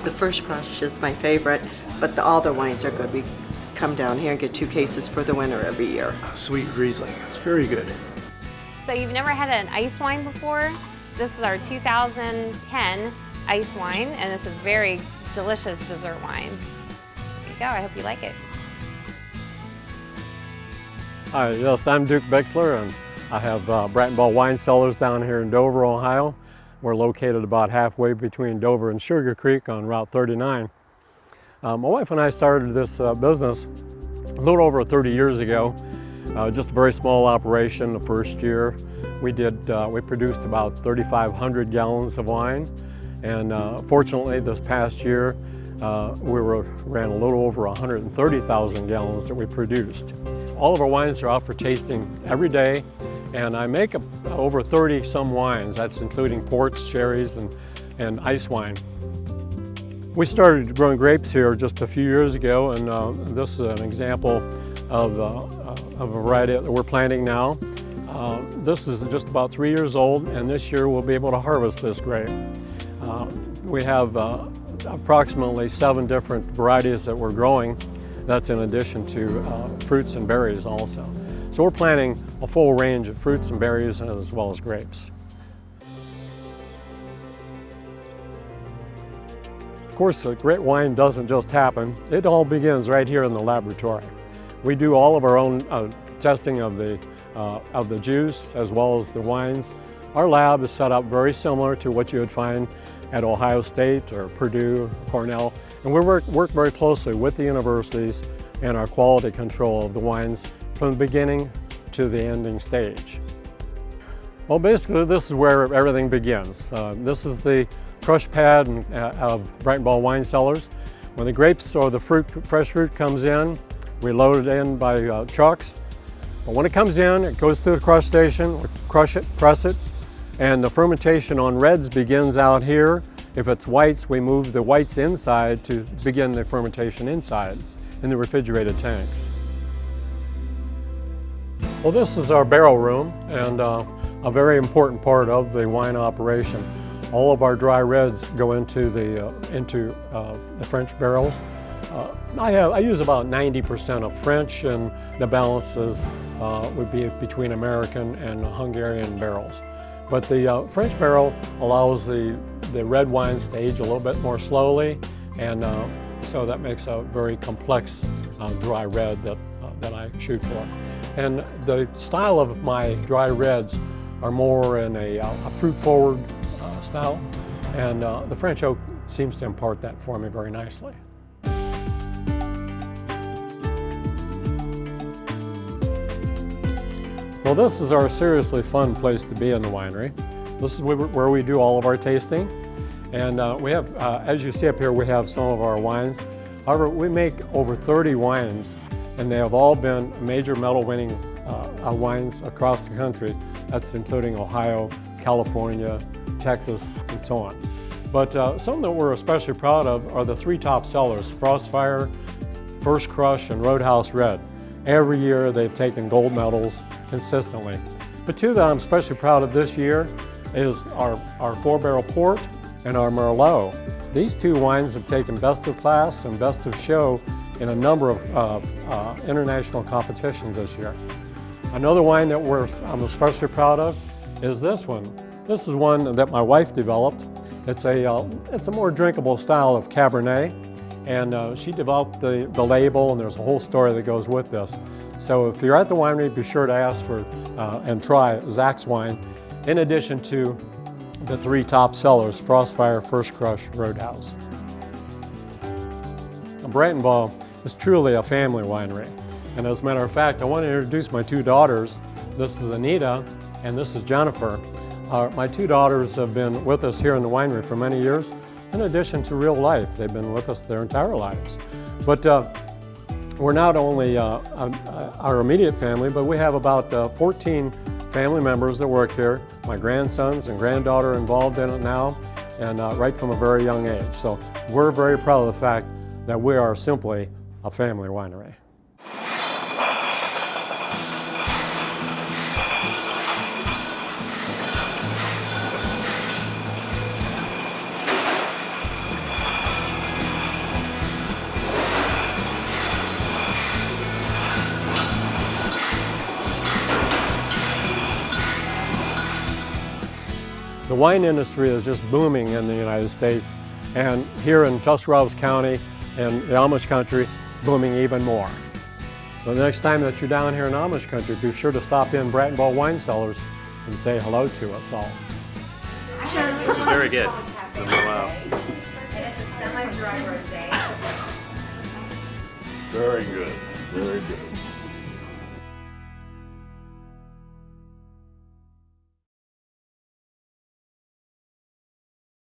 The first crush is my favorite, but all the wines are good. We come down here and get 2 cases for the winter every year. Sweet Riesling, it's very good. So you've never had an ice wine before? This is our 2010 ice wine, and it's a very delicious dessert wine. There you go, I hope you like it. Hi, yes, I'm Duke Bixler, and I have Breitenbach Wine Cellars down here in Dover, Ohio. We're located about halfway between Dover and Sugar Creek on Route 39. My wife and I started this business a little over 30 years ago. Just a very small operation the first year. We produced about 3,500 gallons of wine, and fortunately this past year we ran a little over 130,000 gallons that we produced. All of our wines are out for tasting every day, and I make over 30 some wines. That's including ports, sherries, and ice wine. We started growing grapes here just a few years ago, and this is an example of a variety that we're planting now. This is just about 3 years old, and this year we'll be able to harvest this grape. We have approximately 7 different varieties that we're growing. That's in addition to fruits and berries also. So we're planting a full range of fruits and berries as well as grapes. Of course, great wine doesn't just happen. It all begins right here in the laboratory. We do all of our own testing of the juice as well as the wines. Our lab is set up very similar to what you would find at Ohio State or Purdue, Cornell, and we work very closely with the universities and our quality control of the wines from the beginning to the ending stage. Well, basically this is where everything begins. This is the crush pad of Breitenbach Wine Cellars. When the grapes or the fresh fruit comes in, we load it in by trucks. But when it comes in, it goes through the crush station, we crush it, press it, and the fermentation on reds begins out here. If it's whites, we move the whites inside to begin the fermentation inside in the refrigerated tanks. Well, this is our barrel room, and a very important part of the wine operation. All of our dry reds go into the French barrels. I use about 90% of French, and the balances would be between American and Hungarian barrels. But the French barrel allows the red wines to age a little bit more slowly, and so that makes a very complex dry red that I shoot for. And the style of my dry reds are more in a fruit-forward style, and the French oak seems to impart that for me very nicely. Well, this is our seriously fun place to be in the winery. This is where we do all of our tasting, and we have, as you see up here, we have some of our wines. However, we make over 30 wines, and they have all been major medal-winning wines across the country. That's including Ohio, California, Texas, and so on. But some that we're especially proud of are the 3 top sellers, Frostfire, First Crush, and Roadhouse Red. Every year they've taken gold medals consistently. But 2 that I'm especially proud of this year is our 4-barrel port and our Merlot. These 2 wines have taken best of class and best of show in a number of international competitions this year. Another wine that I'm especially proud of is this one. This is one that my wife developed. It's a more drinkable style of Cabernet, and she developed the label, and there's a whole story that goes with this. So if you're at the winery, be sure to ask for and try Zach's wine, in addition to the 3 top sellers, Frostfire, First Crush, Roadhouse. Breitenbach is truly a family winery. And as a matter of fact, I want to introduce my 2 daughters. This is Anita and this is Jennifer. My 2 daughters have been with us here in the winery for many years, in addition to real life. They've been with us their entire lives. But we're not only our immediate family, but we have about 14 family members that work here. My grandsons and granddaughter are involved in it now, and right from a very young age. So we're very proud of the fact that we are simply a family winery. The wine industry is just booming in the United States, and here in Tuscarawas County and the Amish Country, booming even more. So the next time that you're down here in Amish Country, be sure to stop in Breitenbach Wine Cellars and say hello to us all. This is very good. Wow. Very good, very good.